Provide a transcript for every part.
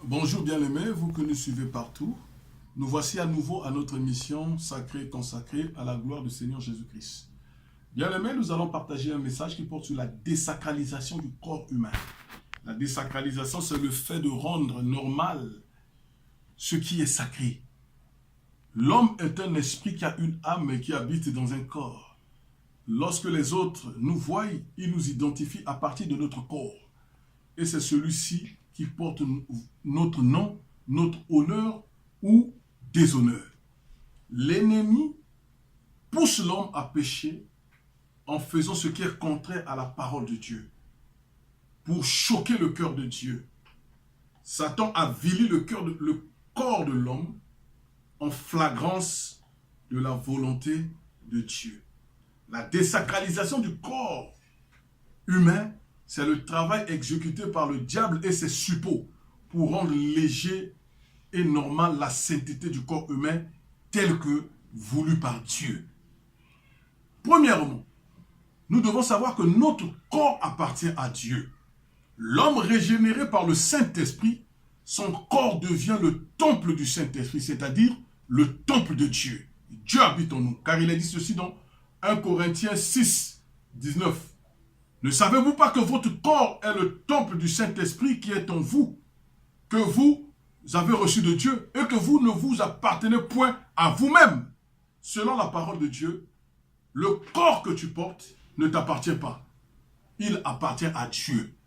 Bonjour bien-aimés, vous que nous suivez partout. Nous voici à nouveau à notre mission sacrée et consacrée à la gloire du Seigneur Jésus-Christ. Bien-aimés, nous allons partager un message qui porte sur la désacralisation du corps humain. La désacralisation, c'est le fait de rendre normal ce qui est sacré. L'homme est un esprit qui a une âme et qui habite dans un corps. Lorsque les autres nous voient, ils nous identifient à partir de notre corps. Et c'est celui-ci qui porte notre nom, notre honneur ou déshonneur. L'ennemi pousse l'homme à pécher en faisant ce qui est contraire à la parole de Dieu, pour choquer le cœur de Dieu. Satan avilit le corps de l'homme en flagrance de la volonté de Dieu. La désacralisation du corps humain, c'est le travail exécuté par le diable et ses suppôts pour rendre léger et normal la sainteté du corps humain tel que voulu par Dieu. Premièrement, nous devons savoir que notre corps appartient à Dieu. L'homme régénéré par le Saint-Esprit, son corps devient le temple du Saint-Esprit, c'est-à-dire le temple de Dieu. Dieu habite en nous, car il est dit ceci dans 1 Corinthiens 6, 19. Ne savez-vous pas que votre corps est le temple du Saint-Esprit qui est en vous, que vous avez reçu de Dieu et que vous ne vous appartenez point à vous-même? Selon la parole de Dieu, le corps que tu portes ne t'appartient pas. Il appartient à Dieu.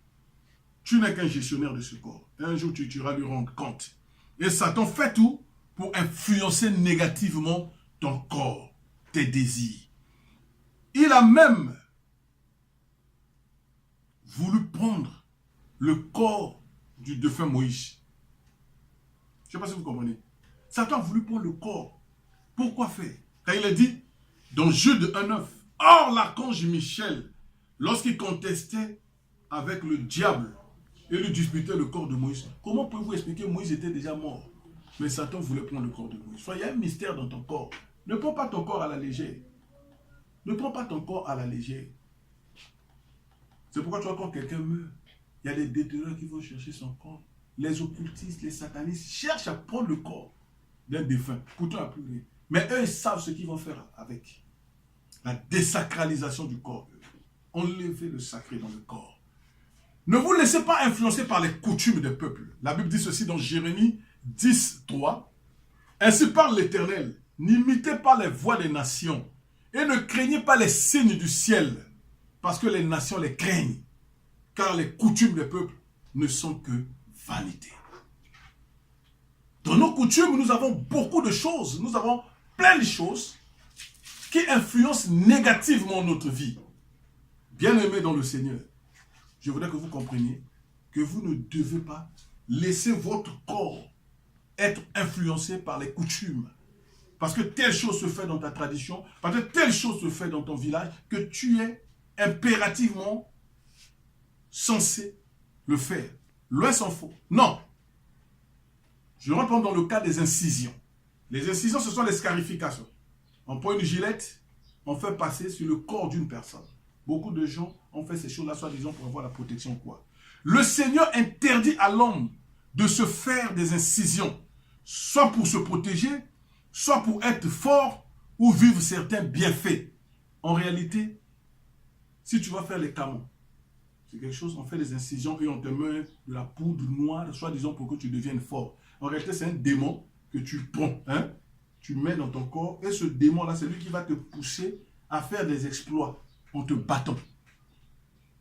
Tu n'es qu'un gestionnaire de ce corps. Un jour, tu iras lui rendre compte. Et Satan fait tout pour influencer négativement ton corps, tes désirs. Il a même voulu prendre le corps du défunt Moïse. Je ne sais pas si vous comprenez. Satan a voulu prendre le corps. Pourquoi faire? Car il est dit dans Jude 1,9. Or, l'archange Michel, lorsqu'il contestait avec le diable et lui disputait le corps de Moïse, comment pouvez-vous expliquer que Moïse était déjà mort? Mais Satan voulait prendre le corps de Moïse. Il y a un mystère dans ton corps. Ne prends pas ton corps à la légère. Ne prends pas ton corps à la légère. C'est pourquoi tu vois quand quelqu'un meurt, il y a des déterreurs qui vont chercher son corps. Les occultistes, les satanistes cherchent à prendre le corps d'un défunt. Pourtant, il n'y a plus rien. Mais eux, ils savent ce qu'ils vont faire avec. La désacralisation du corps. Enlever le sacré dans le corps. Ne vous laissez pas influencer par les coutumes des peuples. La Bible dit ceci dans Jérémie 10, 3. Ainsi parle l'Éternel. N'imitez pas les voix des nations et ne craignez pas les signes du ciel. Parce que les nations les craignent, car les coutumes des peuples ne sont que vanité. Dans nos coutumes, nous avons beaucoup de choses, nous avons plein de choses qui influencent négativement notre vie. Bien-aimés dans le Seigneur, je voudrais que vous compreniez que vous ne devez pas laisser votre corps être influencé par les coutumes. Parce que telle chose se fait dans ta tradition, parce que telle chose se fait dans ton village, que tu es impérativement censé le faire. Loin s'en faut. Non. Je rentre dans le cas des incisions. Les incisions, ce sont les scarifications. On prend une gilette, on fait passer sur le corps d'une personne. Beaucoup de gens ont fait ces choses-là, soi-disant pour avoir la protection quoi. Le Seigneur interdit à l'homme de se faire des incisions, soit pour se protéger, soit pour être fort ou vivre certains bienfaits. En réalité, si tu vas faire les camons, c'est quelque chose, on fait des incisions et on te met de la poudre noire, soi-disant pour que tu deviennes fort. En réalité, c'est un démon que tu prends, hein? Tu mets dans ton corps et ce démon-là, c'est lui qui va te pousser à faire des exploits en te battant.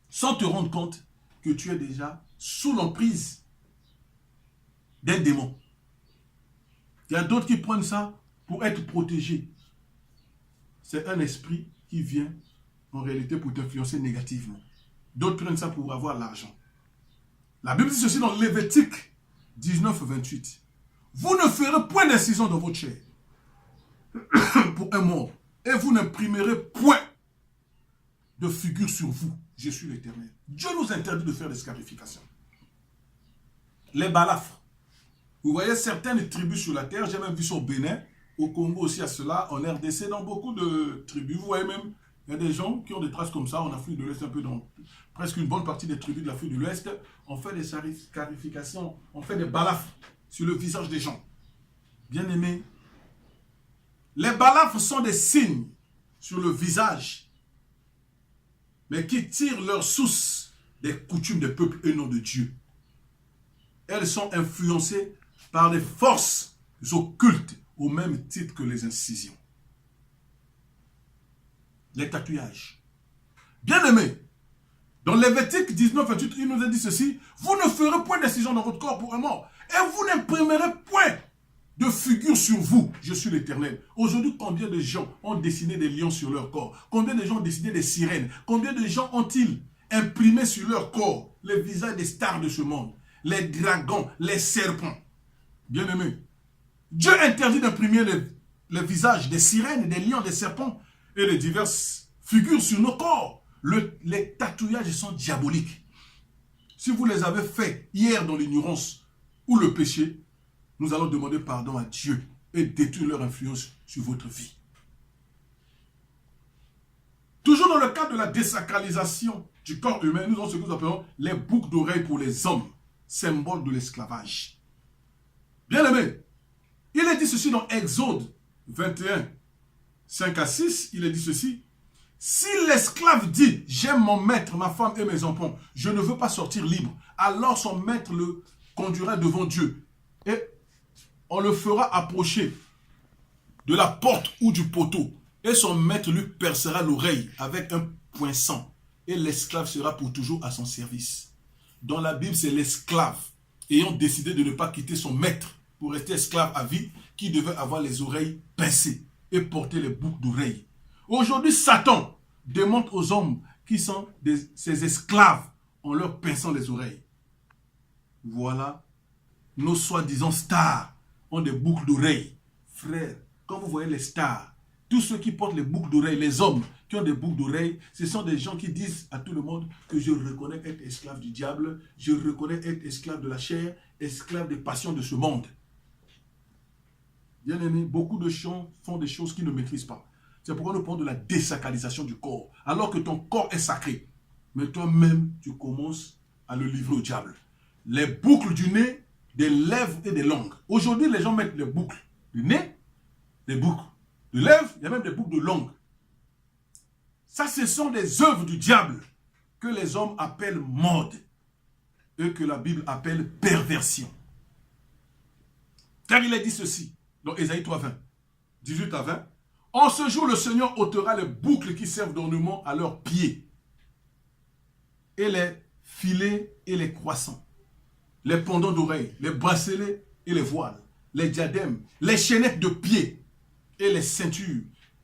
Sans te rendre compte que tu es déjà sous l'emprise d'un démon. Il y a d'autres qui prennent ça pour être protégés. C'est un esprit qui vient en réalité pour t'influencer négativement. D'autres prennent ça pour avoir l'argent. La Bible dit ceci dans Lévitique 19, 28. Vous ne ferez point d'incision dans votre chair pour un mort. Et vous n'imprimerez point de figure sur vous. Je suis l'Éternel. Dieu nous interdit de faire des scarifications. Les balafres. Vous voyez certaines tribus sur la terre, j'ai même vu ça au Bénin, au Congo aussi à cela, en RDC, dans beaucoup de tribus. Vous voyez même Il y a des gens qui ont des traces comme ça en Afrique de l'Ouest, un peu dans presque une bonne partie des tribus de l'Afrique de l'Ouest. On fait des scarifications, on fait des balafres sur le visage des gens. Bien aimés, les balafres sont des signes sur le visage, mais qui tirent leur source des coutumes des peuples et non de Dieu. Elles sont influencées par des forces occultes au même titre que les incisions. Les tatouages. Bien aimé, dans Lévitique 19, 28, il nous a dit ceci: vous ne ferez point d'incision dans votre corps pour un mort, et vous n'imprimerez point de figure sur vous. Je suis l'Éternel. Aujourd'hui, combien de gens ont dessiné des lions sur leur corps? Combien de gens ont dessiné des sirènes? Combien de gens ont-ils imprimé sur leur corps les visages des stars de ce monde? Les dragons, les serpents. Bien aimé, Dieu interdit d'imprimer les visages des sirènes, des lions, des serpents et de diverses figures sur nos corps. Les tatouages sont diaboliques. Si vous les avez faits hier dans l'ignorance ou le péché, nous allons demander pardon à Dieu et détruire leur influence sur votre vie. Toujours dans le cadre de la désacralisation du corps humain, nous avons ce que nous appelons les boucles d'oreilles pour les hommes, symbole de l'esclavage. Bien aimé, il est dit ceci dans Exode 21, 5 à 6, il est dit ceci: si l'esclave dit, j'aime mon maître, ma femme et mes enfants, je ne veux pas sortir libre, alors son maître le conduira devant Dieu et on le fera approcher de la porte ou du poteau et son maître lui percera l'oreille avec un poinçon et l'esclave sera pour toujours à son service. Dans la Bible, c'est l'esclave ayant décidé de ne pas quitter son maître pour rester esclave à vie qui devait avoir les oreilles pincées et porter les boucles d'oreilles. Aujourd'hui, Satan démontre aux hommes qui sont ses esclaves en leur pinçant les oreilles. Voilà, nos soi-disant stars ont des boucles d'oreilles. Frère, quand vous voyez les stars, tous ceux qui portent les boucles d'oreilles, les hommes qui ont des boucles d'oreilles, ce sont des gens qui disent à tout le monde que je reconnais être esclave du diable, je reconnais être esclave de la chair, esclave des passions de ce monde. Bien aimé, beaucoup de gens font des choses qu'ils ne maîtrisent pas. C'est pourquoi nous parlons de la désacralisation du corps. Alors que ton corps est sacré, mais toi-même, tu commences à le livrer au diable. Les boucles du nez, des lèvres et des langues. Aujourd'hui, les gens mettent les boucles du nez, des boucles de lèvres, il y a même des boucles de langue. Ça, ce sont des œuvres du diable que les hommes appellent mode et que la Bible appelle perversion. Car il est dit ceci, dans Ésaïe 3:20, 18 à 20, en ce jour, le Seigneur ôtera les boucles qui servent d'ornement à leurs pieds, et les filets et les croissants, les pendants d'oreilles, les bracelets et les voiles, les diadèmes, les chaînettes de pieds et les ceintures,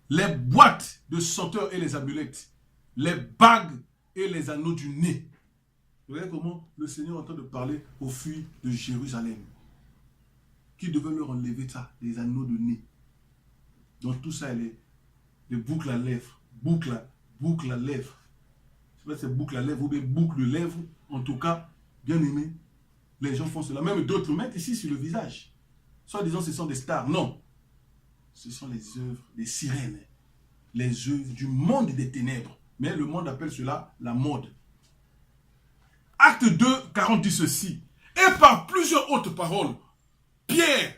les boîtes de senteurs et les amulettes, les bagues et les anneaux du nez. Vous voyez comment le Seigneur est en train de parler aux filles de Jérusalem, qui devaient leur enlever ça, les anneaux de nez. Donc tout ça, les boucles à lèvres, boucles à lèvres. Je ne sais pas si c'est boucle à lèvres ou bien boucle de lèvres. En tout cas, bien aimé, les gens font cela. Même d'autres mettent ici sur le visage. Soit disant ce sont des stars. Non. Ce sont les œuvres des sirènes. Les œuvres du monde des ténèbres. Mais le monde appelle cela la mode. Acte 2, 40 dit ceci. Et par plusieurs autres paroles, Pierre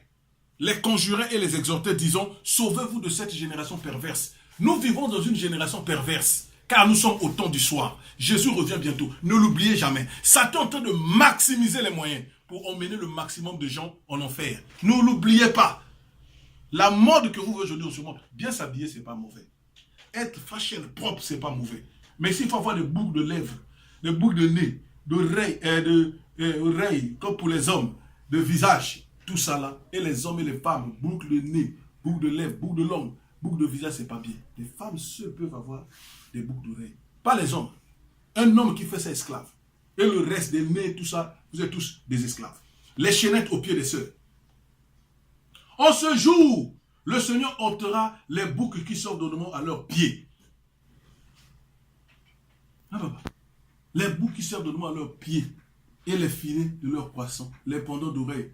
les conjurait et les exhortait, disant, sauvez-vous de cette génération perverse. Nous vivons dans une génération perverse, car nous sommes au temps du soir. Jésus revient bientôt. Ne l'oubliez jamais. Satan est en train de maximiser les moyens pour emmener le maximum de gens en enfer. Ne l'oubliez pas. La mode que vous voyez aujourd'hui dans ce monde, bien s'habiller, ce n'est pas mauvais. Être fashion propre, ce n'est pas mauvais. Mais s'il faut avoir des boucles de lèvres, des boucles de nez, d'oreilles, comme pour les hommes, de visage, tout ça là, et les hommes et les femmes, boucles de nez, boucles de lèvres, boucles de langue, boucles de visage, c'est pas bien. Les femmes seules peuvent avoir des boucles d'oreilles. Pas les hommes. Un homme qui fait ça esclave. Et le reste des nez, tout ça, vous êtes tous des esclaves. Les chaînettes aux pieds des sœurs. En ce jour, le Seigneur ôtera les boucles qui sortent d'ornement à leurs pieds. Les boucles qui servent d'ornement à leurs pieds et les filets de leurs croissants, les pendants d'oreilles,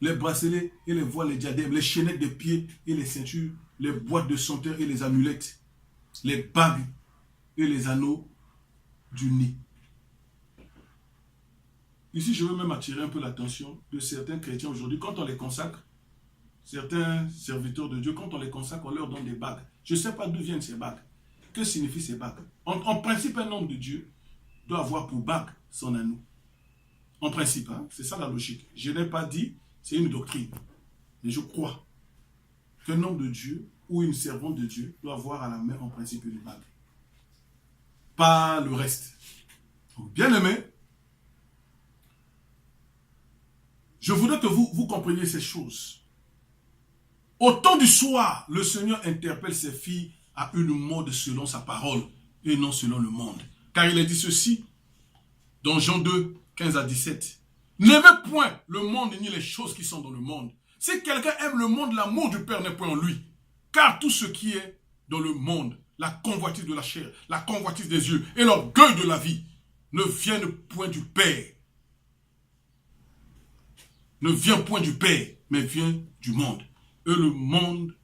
les bracelets et les voiles, les diadèmes, les chaînettes de pieds et les ceintures, les boîtes de senteurs et les amulettes. les bagues et les anneaux du nez. Ici, je veux même attirer un peu l'attention de certains chrétiens aujourd'hui. Quand on les consacre, certains serviteurs de Dieu, quand on les consacre, on leur donne des bagues. Je ne sais pas d'où viennent ces bagues. Que signifient ces bagues? En principe, un homme de Dieu doit avoir pour bague son anneau. En principe, hein, c'est ça la logique. Je n'ai pas dit, c'est une doctrine. Mais je crois qu'un homme de Dieu ou une servante de Dieu doit avoir à la main en principe une bague. Pas le reste. Donc, bien aimé, je voudrais que vous compreniez ces choses. Au temps du soir, le Seigneur interpelle ses filles à une mode selon sa parole et non selon le monde. Car il a dit ceci dans Jean 2, 15 à 17. N'aimez point le monde ni les choses qui sont dans le monde. Si quelqu'un aime le monde, l'amour du Père n'est point en lui. Car tout ce qui est dans le monde, la convoitise de la chair, la convoitise des yeux et l'orgueil de la vie, ne viennent point du Père. Ne vient point du Père, mais vient du monde. Et le monde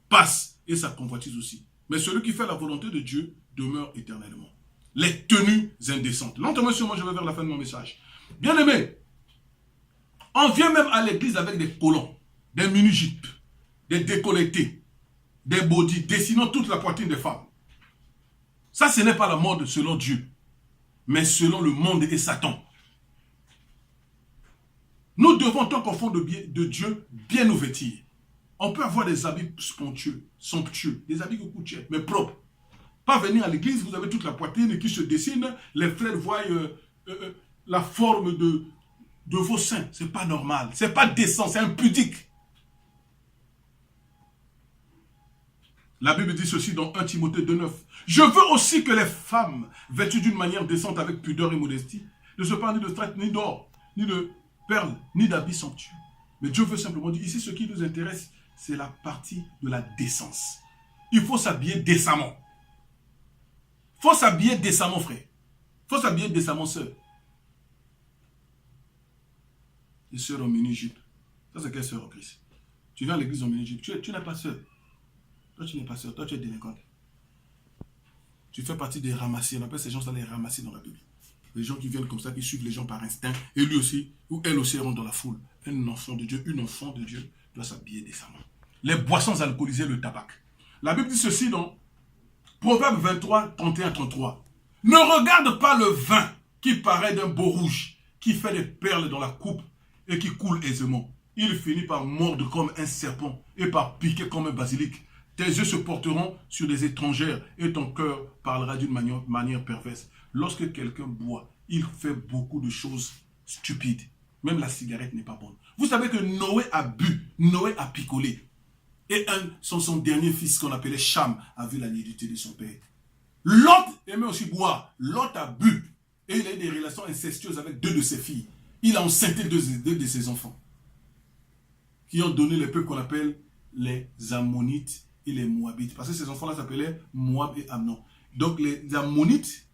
passe et sa convoitise aussi. Mais celui qui fait la volonté de Dieu demeure éternellement. Les tenues indécentes. Lentement sur moi, je vais vers la fin de mon message. Bien aimé, on vient même à l'église avec des collants, des mini-jupes, des décolletés, des bodys, dessinant toute la poitrine des femmes. Ça, ce n'est pas la mode selon Dieu, mais selon le monde et Satan. Nous devons, tant qu'enfants de Dieu, bien nous vêtir. On peut avoir des habits somptueux, des habits qui coûtent cher, mais propres. Pas venir à l'église, vous avez toute la poitrine qui se dessine, les frères voient la forme de vos seins. Ce n'est pas normal, ce n'est pas décent, c'est impudique. La Bible dit ceci dans 1 Timothée 2,9. Je veux aussi que les femmes, vêtues d'une manière décente avec pudeur et modestie, ne se parlent ni de traite, ni d'or, ni de perles, ni d'habits somptueux. Mais Dieu veut simplement dire, ici ce qui nous intéresse, c'est la partie de la décence. Il faut s'habiller décemment. Il faut s'habiller décemment, frère. Il faut s'habiller décemment, sœur. Les sœurs en mini-jupe. Ça, c'est quelle sœur en Christ? Tu viens à l'église en mini-jupe. Tu n'es pas sœur. Toi, tu n'es pas sœur. Toi, tu es délinquante. Tu fais partie des ramassés. On appelle ces gens-là les ramassés dans la Bible. Les gens qui viennent comme ça, qui suivent les gens par instinct. Et lui aussi, ou elle aussi, rentre dans la foule. Un enfant de Dieu, une enfant de Dieu doit s'habiller décemment. Les boissons alcoolisées, le tabac. La Bible dit ceci dans Proverbe 23, 31-33. Ne regarde pas le vin qui paraît d'un beau rouge, qui fait des perles dans la coupe et qui coule aisément. Il finit par mordre comme un serpent et par piquer comme un basilic. Tes yeux se porteront sur des étrangères et ton cœur parlera d'une manière perverse. Lorsque quelqu'un boit, il fait beaucoup de choses stupides. Même la cigarette n'est pas bonne. Vous savez que Noé a bu, Noé a picolé. Et son dernier fils qu'on appelait Cham a vu la nudité de son père. Lot aimait aussi boire. Lot a bu. Et il a eu des relations incestueuses avec 2 de ses filles. Il a enceinté 2 de ses enfants. Qui ont donné les peuples qu'on appelle les Ammonites et les Moabites. Parce que ces enfants-là s'appelaient Moab et Amnon. Donc les Ammonites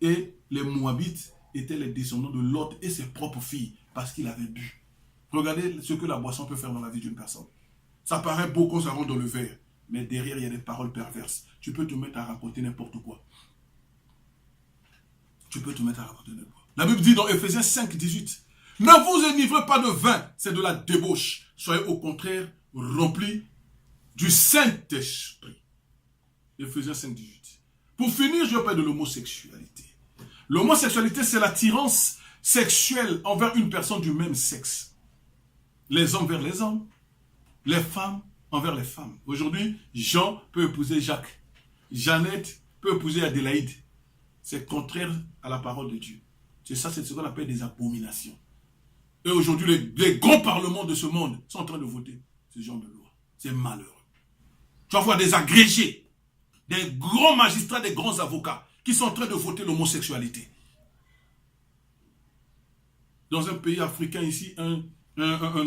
et les Moabites étaient les descendants de Lot et ses propres filles. Parce qu'il avait bu. Regardez ce que la boisson peut faire dans la vie d'une personne. Ça paraît beau quand ça rentre dans le verre. Mais derrière, il y a des paroles perverses. Tu peux te mettre à raconter n'importe quoi. Tu peux te mettre à raconter n'importe quoi. La Bible dit dans Ephésiens 5, 18. Ne vous enivrez pas de vin, c'est de la débauche. Soyez au contraire remplis du Saint-Esprit. Ephésiens 5, 18. Pour finir, je vais parler de l'homosexualité. L'homosexualité, c'est l'attirance sexuelle envers une personne du même sexe. Les hommes vers les hommes. Les femmes envers les femmes. Aujourd'hui, Jean peut épouser Jacques. Jeannette peut épouser Adélaïde. C'est contraire à la parole de Dieu. C'est ça, c'est ce qu'on appelle des abominations. Et aujourd'hui, les grands parlements de ce monde sont en train de voter ce genre de loi. C'est malheureux. Tu vas voir des agrégés, des grands magistrats, des grands avocats qui sont en train de voter l'homosexualité. Dans un pays africain ici, un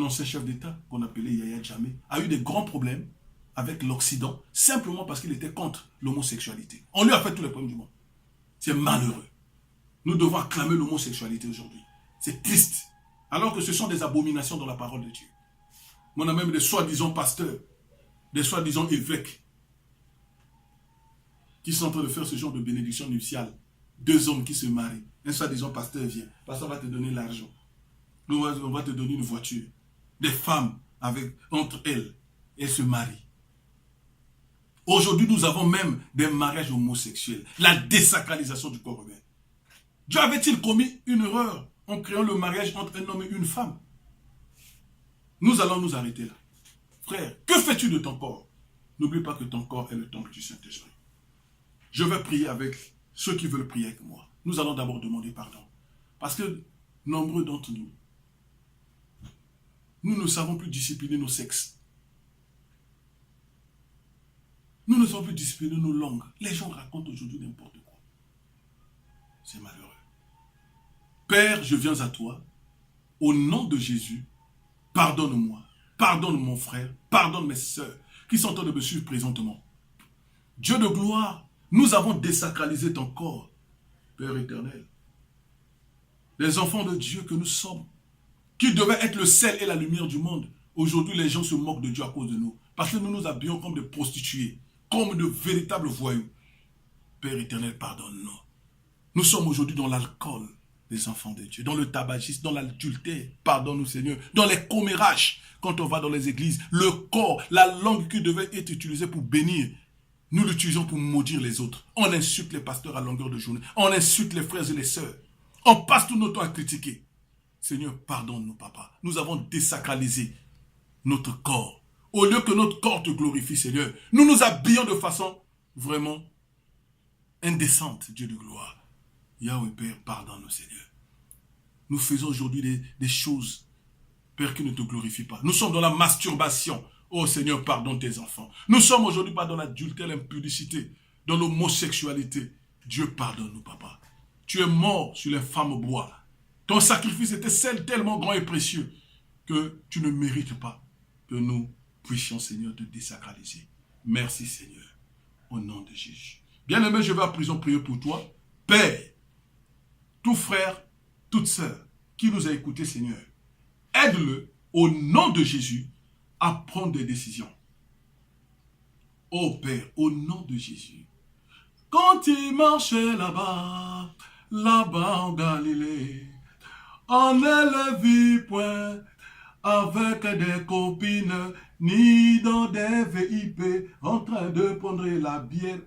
ancien chef d'État qu'on appelait Yahya Jammeh a eu des grands problèmes avec l'Occident simplement parce qu'il était contre l'homosexualité. On lui a fait tous les problèmes du monde. C'est malheureux. Nous devons acclamer l'homosexualité aujourd'hui. C'est triste. Alors que ce sont des abominations dans la parole de Dieu. On a même des soi-disant pasteurs, des soi-disant évêques qui sont en train de faire ce genre de bénédiction nuptiale. Deux hommes qui se marient. Un soir, disons, pasteur, viens. Pasteur va te donner l'argent. On va te donner une voiture. Des femmes, entre elles se marient. Aujourd'hui, nous avons même des mariages homosexuels. La désacralisation du corps humain. Dieu avait-il commis une erreur en créant le mariage entre un homme et une femme? Nous allons nous arrêter là. Frère, que fais-tu de ton corps? N'oublie pas que ton corps est le temple du Saint-Esprit. Je vais prier avec ceux qui veulent prier avec moi. Nous allons d'abord demander pardon. Parce que nombreux d'entre nous, nous ne savons plus discipliner nos sexes. Nous ne savons plus discipliner nos langues. Les gens racontent aujourd'hui n'importe quoi. C'est malheureux. Père, je viens à toi. Au nom de Jésus, pardonne-moi. Pardonne mon frère. Pardonne mes sœurs qui sont en train de me suivre présentement. Dieu de gloire, nous avons désacralisé ton corps, Père éternel. Les enfants de Dieu que nous sommes, qui devaient être le sel et la lumière du monde. Aujourd'hui, les gens se moquent de Dieu à cause de nous. Parce que nous nous habillons comme des prostituées, comme de véritables voyous. Père éternel, pardonne-nous. Nous sommes aujourd'hui dans l'alcool, les enfants de Dieu, dans le tabagisme, dans l'adultère. Pardonne-nous, Seigneur. Dans les commérages, quand on va dans les églises, le corps, la langue qui devait être utilisée pour bénir, nous l'utilisons pour maudire les autres. On insulte les pasteurs à longueur de journée. On insulte les frères et les sœurs. On passe tout notre temps à critiquer. Seigneur, pardonne-nous, papa. Nous avons désacralisé notre corps. Au lieu que notre corps te glorifie, Seigneur, nous nous habillons de façon vraiment indécente, Dieu de gloire. Yahweh, Père, pardonne-nous, Seigneur. Nous faisons aujourd'hui des choses, Père, qui ne te glorifient pas. Nous sommes dans la masturbation. Oh Seigneur, pardonne tes enfants. Nous sommes aujourd'hui pas dans l'adultère, l'impudicité, dans l'homosexualité. Dieu, pardonne-nous, papa. Tu es mort sur les femmes bois. Ton sacrifice était tellement grand et précieux que tu ne mérites pas que nous puissions, Seigneur, te désacraliser. Merci, Seigneur, au nom de Jésus. Bien-aimé, je vais à prison prier pour toi. Père, tout frère, toute sœur qui nous a écoutés, Seigneur, aide-le au nom de Jésus à prendre des décisions. Oh Père, au nom de Jésus. Quand il marchait là-bas en Galilée, on ne le vit point avec des copines, ni dans des VIP, en train de prendre la bière.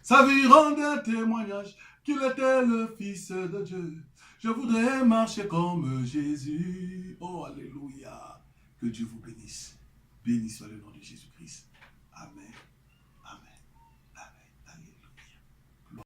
Sa vie rendait témoignage qu'il était le Fils de Dieu. Je voudrais marcher comme Jésus. Oh, alléluia. Que Dieu vous bénisse. Béni soit le nom de Jésus-Christ. Amen.